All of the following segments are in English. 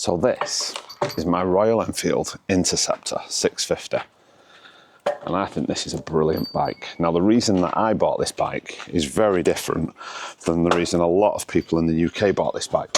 So this is my Royal Enfield Interceptor 650. And I think this is a brilliant bike. Now, the reason that I bought this bike is very different than the reason a lot of people in the UK bought this bike.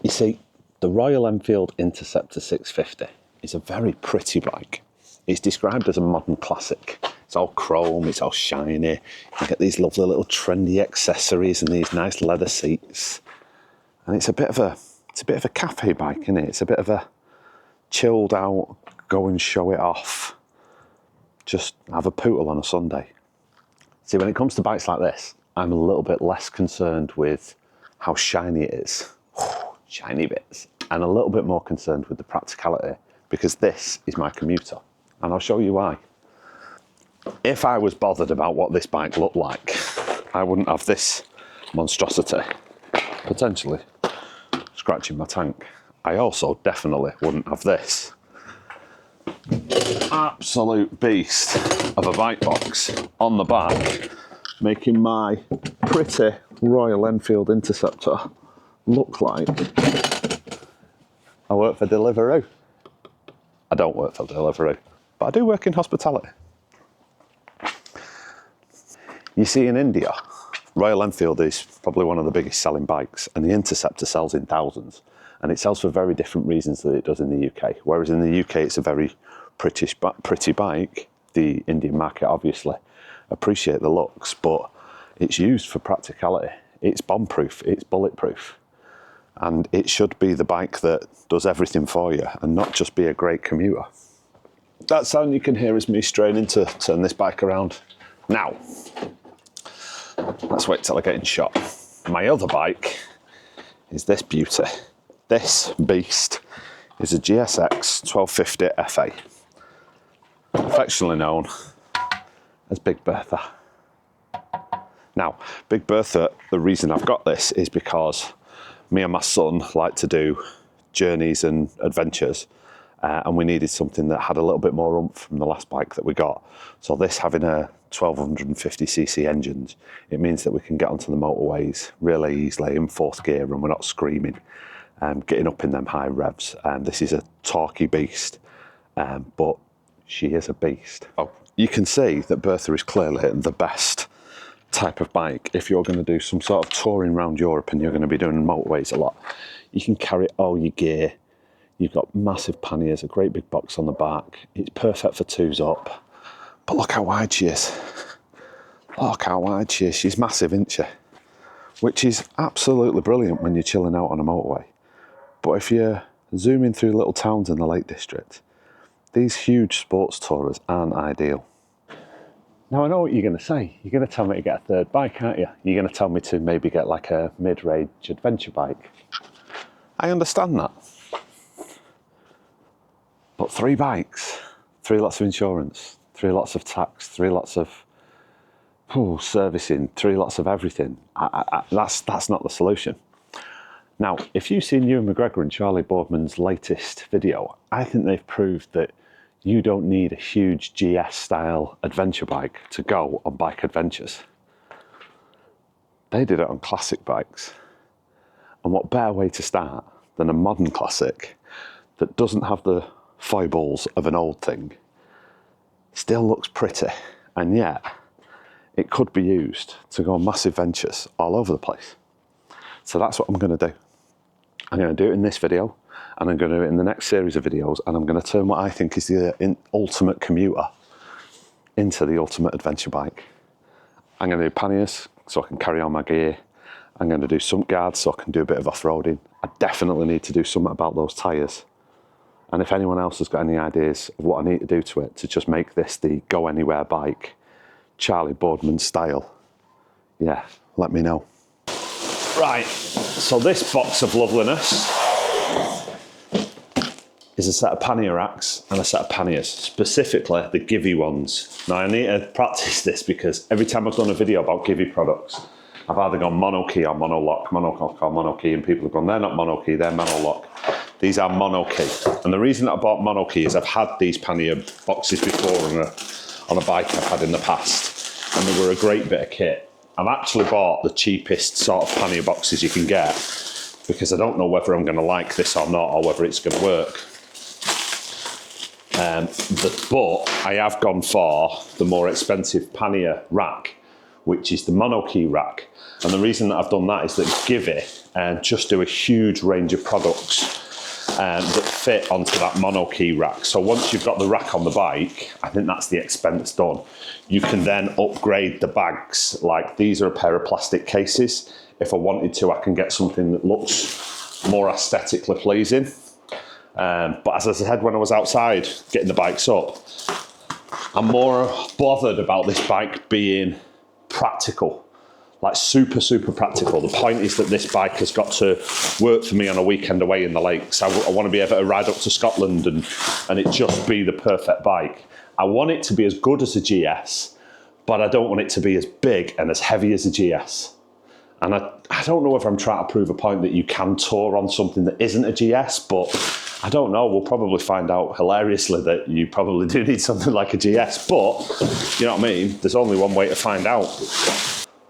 You see, the Royal Enfield Interceptor 650 is a very pretty bike. It's described as a modern classic. It's all chrome, it's all shiny. You get these lovely little trendy accessories and these nice leather seats. And it's a bit of a cafe bike, isn't it? It's a bit of a chilled out, go and show it off. Just have a poodle on a Sunday. See, when it comes to bikes like this, I'm a little bit less concerned with how shiny it is. Shiny bits. And a little bit more concerned with the practicality, because this is my Commuter. And I'll show you why. If I was bothered about what this bike looked like, I wouldn't have this monstrosity, potentially scratching my tank. I also definitely wouldn't have this absolute beast of a bike box on the back, making my pretty Royal Enfield Interceptor look like I work for Deliveroo. I don't work for Deliveroo, but I do work in hospitality. You see, in India, Royal Enfield is probably one of the biggest selling bikes, and the Interceptor sells in thousands, and it sells for very different reasons than it does in the UK. Whereas in the UK, it's a very pretty bike. The Indian market obviously appreciate the looks, but it's used for practicality. It's bomb-proof, it's bulletproof, and it should be the bike that does everything for you and not just be a great commuter. That sound you can hear is me straining to turn this bike around. Now, let's wait till I get in shot. My other bike is this beauty. This beast is a GSX 1250 FA, affectionately known as Big Bertha. Now, Big Bertha, the reason I've got this is because me and my son like to do journeys and adventures, and we needed something that had a little bit more oomph from the last bike that we got. So this having a 1250cc engines, it means that we can get onto the motorways really easily in fourth gear and we're not screaming, getting up in them high revs. This is a torquey beast, but she is a beast. Oh, you can see that Bertha is clearly the best type of bike if you're going to do some sort of touring around Europe and you're going to be doing motorways a lot. You can carry all your gear. You've got massive panniers, a great big box on the back. It's perfect for twos up. But look how wide she is. Look how wide she is. She's massive, isn't she? Which is absolutely brilliant when you're chilling out on a motorway. But if you're zooming through little towns in the Lake District, these huge sports tourers aren't ideal. Now, I know what you're going to say. You're going to tell me to get a third bike, aren't you? You're going to tell me to maybe get like a mid-range adventure bike. I understand that. But 3 bikes, 3 lots of insurance, 3 lots of tax, 3 lots of servicing, 3 lots of everything. That's not the solution. Now, if you've seen Ewan McGregor and Charlie Boardman's latest video, I think they've proved that you don't need a huge GS-style adventure bike to go on bike adventures. They did it on classic bikes. And what better way to start than a modern classic that doesn't have the foibles of an old thing, still looks pretty, and yet it could be used to go on massive ventures all over the place. So that's what I'm going to do. I'm going to do it in this video, and I'm going to do it in the next series of videos, and I'm going to turn what I think is the ultimate commuter into the ultimate adventure bike. I'm going to do panniers so I can carry on my gear. I'm going to do sump guards so I can do a bit of off-roading. I definitely need to do something about those tyres. And if anyone else has got any ideas of what I need to do to it to just make this the go-anywhere bike, Charlie Boardman style, yeah, let me know. Right, so this box of loveliness is a set of pannier racks and a set of panniers, specifically the Givi ones. Now I need to practice this because every time I've done a video about Givi products, I've either gone mono key or monolock or mono key, and people have gone, they're not mono key, they're monolock. These are mono key. And the reason that I bought mono key is I've had these pannier boxes before on a bike I've had in the past, and they were a great bit of kit. I've actually bought the cheapest sort of pannier boxes you can get because I don't know whether I'm going to like this or not, or whether it's going to work. But I have gone for the more expensive pannier rack, which is the mono key rack. And the reason that I've done that is that Givey just do a huge range of products that fit onto that mono key rack. So once you've got the rack on the bike, I think that's the expense done. You can then upgrade the bags. Like, these are a pair of plastic cases. If I wanted to, I can get something that looks more aesthetically pleasing. But as I said when I was outside getting the bikes up, I'm more bothered about this bike being practical. Like super, super practical. The point is that this bike has got to work for me on a weekend away in the lakes. I want to be able to ride up to Scotland and it just be the perfect bike. I want it to be as good as a GS, but I don't want it to be as big and as heavy as a GS. And I don't know whether I'm trying to prove a point that you can tour on something that isn't a GS, but I don't know. We'll probably find out hilariously that you probably do need something like a GS, but you know what I mean? There's only one way to find out.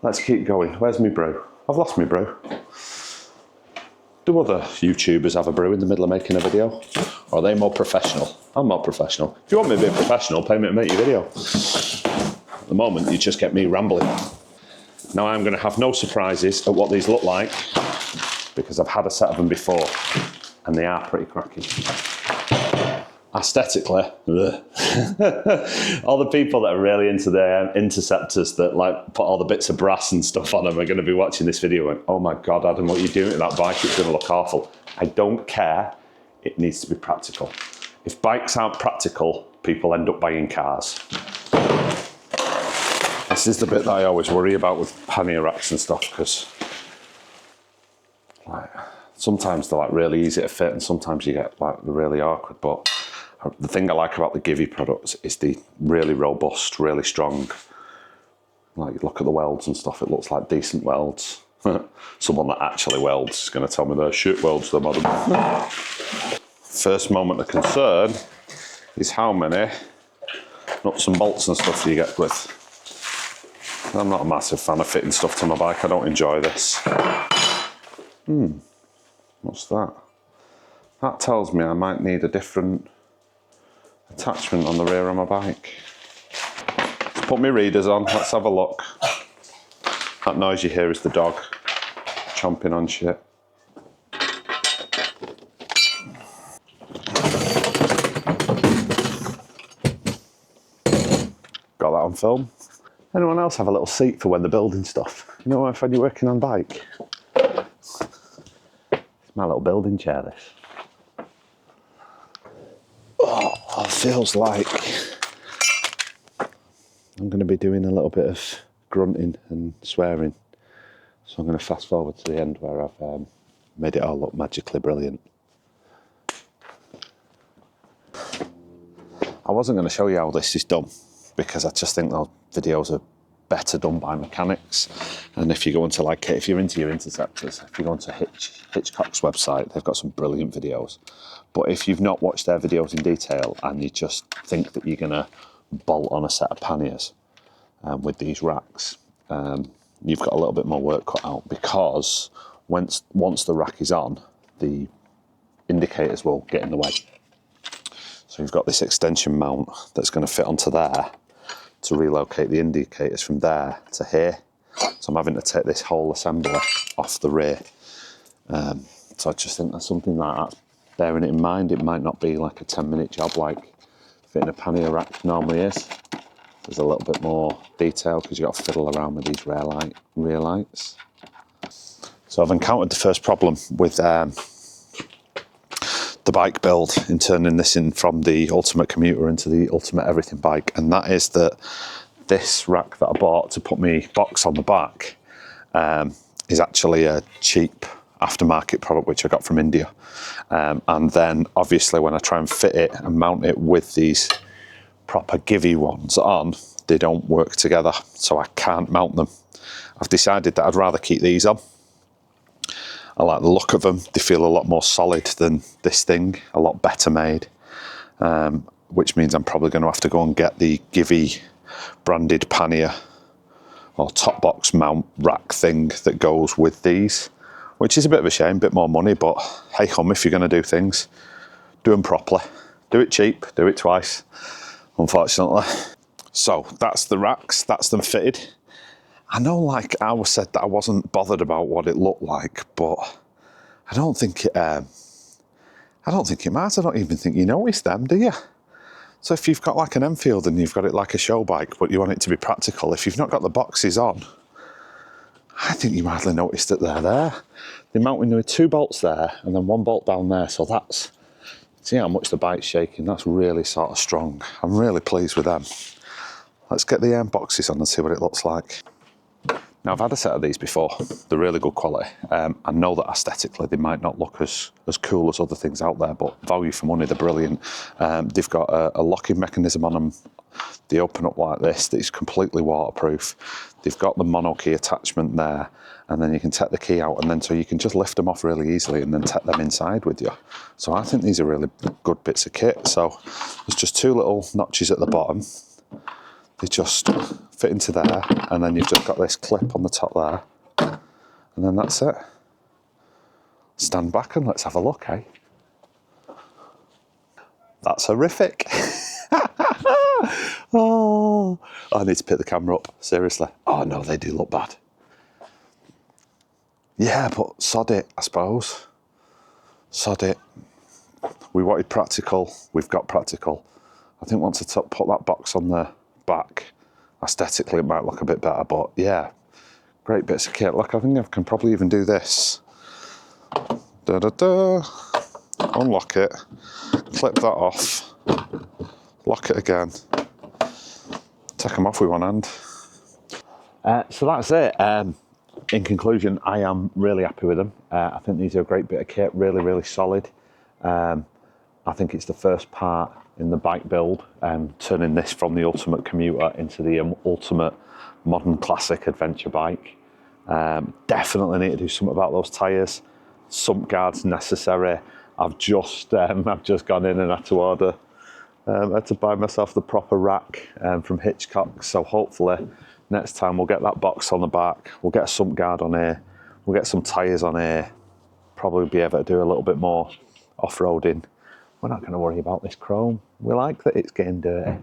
Let's keep going. Where's my brew? I've lost my brew. Do other YouTubers have a brew in the middle of making a video? Or are they more professional? I'm more professional. If you want me to be professional, pay me to make your video. At the moment, you just get me rambling. Now I'm going to have no surprises at what these look like because I've had a set of them before and they are pretty cracky. Aesthetically, all the people that are really into their Interceptors that like put all the bits of brass and stuff on them are going to be watching this video and, oh my God, Adam, what are you doing to that bike? It's going to look awful. I don't care. It needs to be practical. If bikes aren't practical, people end up buying cars. This is the bit that I always worry about with pannier racks and stuff, because like, sometimes they're like really easy to fit and sometimes you get like they're really awkward. But the thing I like about the Givey products is the really robust, really strong. Like, look at the welds and stuff, it looks like decent welds. Someone that actually welds is going to tell me they're shit welds, they're modern. First moment of concern is how many nuts and bolts and stuff you get with. I'm not a massive fan of fitting stuff to my bike, I don't enjoy this. What's that? That tells me I might need a different attachment on the rear of my bike. Let's put my readers on, let's have a look. That noise you hear is the dog chomping on shit. Got that on film. Anyone else have a little seat for when they're building stuff? You know, when you're working on bike? It's my little building chair, this. Oh, it feels like I'm going to be doing a little bit of grunting and swearing. So I'm going to fast forward to the end where I've made it all look magically brilliant. I wasn't going to show you how this is done because I just think those videos are better done by mechanics. And if you go into like, if you're into your Interceptors, if you go into Hitchcock's website, they've got some brilliant videos. But if you've not watched their videos in detail and you just think that you're going to bolt on a set of panniers with these racks, you've got a little bit more work cut out, because once the rack is on, the indicators will get in the way. So you've got this extension mount that's going to fit onto there to relocate the indicators from there to here. So I'm having to take this whole assembly off the rear. So I just think that's something like that. Bearing it in mind, it might not be like a 10-minute job like fitting a pannier rack normally is. There's a little bit more detail because you've got to fiddle around with these rear lights. So I've encountered the first problem with the bike build in turning this in from the Ultimate Commuter into the Ultimate Everything bike, and that is that this rack that I bought to put my box on the back is actually a cheap aftermarket product which I got from India. And then obviously when I try and fit it and mount it with these proper Givey ones on, they don't work together, so I can't mount them. I've decided that I'd rather keep these on. I like the look of them. They feel a lot more solid than this thing, a lot better made, which means I'm probably going to have to go and get the Givey branded pannier or top box mount rack thing that goes with these, which is a bit of a shame, a bit more money, but hey hum, if you're going to do things, do them properly. Do it cheap, do it twice, unfortunately. So that's the racks, that's them fitted. I know, like I was said, that I wasn't bothered about what it looked like, but I don't think it matters. I don't even think you notice them, do you? So if you've got like an Enfield and you've got it like a show bike, but you want it to be practical, if you've not got the boxes on, I think you hardly noticed that they're there. They're mounting with 2 bolts there and then 1 bolt down there, so that's, see how much the bike's shaking, that's really sort of strong. I'm really pleased with them. Let's get the boxes on and see what it looks like. Now, I've had a set of these before. They're really good quality. I know that aesthetically they might not look as cool as other things out there, but value for money, they're brilliant. They've got a locking mechanism on them. They open up like this, that is completely waterproof. They've got the mono key attachment there, and then you can take the key out, and then so you can just lift them off really easily and then take them inside with you. So I think these are really good bits of kit. So there's just 2 little notches at the bottom. They just fit into there, and then you've just got this clip on the top there, and then that's it. Stand back and let's have a look, eh? That's horrific. Oh, I need to pick the camera up, seriously. Oh no, they do look bad. Yeah, but sod it, I suppose. Sod it. We wanted practical, we've got practical. I think once I put that box on the back, aesthetically it might look a bit better, but yeah, great bits of kit. Look, I think I can probably even do this. Unlock it, clip that off, lock it again, take them off with one hand. So that's it. In conclusion, I am really happy with them. I think these are a great bit of kit, really, really solid. I think it's the first part in the bike build, turning this from the ultimate commuter into the ultimate modern classic adventure bike. Definitely need to do something about those tyres. Sump guards necessary. I've just gone in and had to order, had to buy myself the proper rack from Hitchcock. So hopefully next time we'll get that box on the back, we'll get a sump guard on here, we'll get some tyres on here, probably be able to do a little bit more off-roading. We're not going to worry about this chrome. We like that it's getting dirty.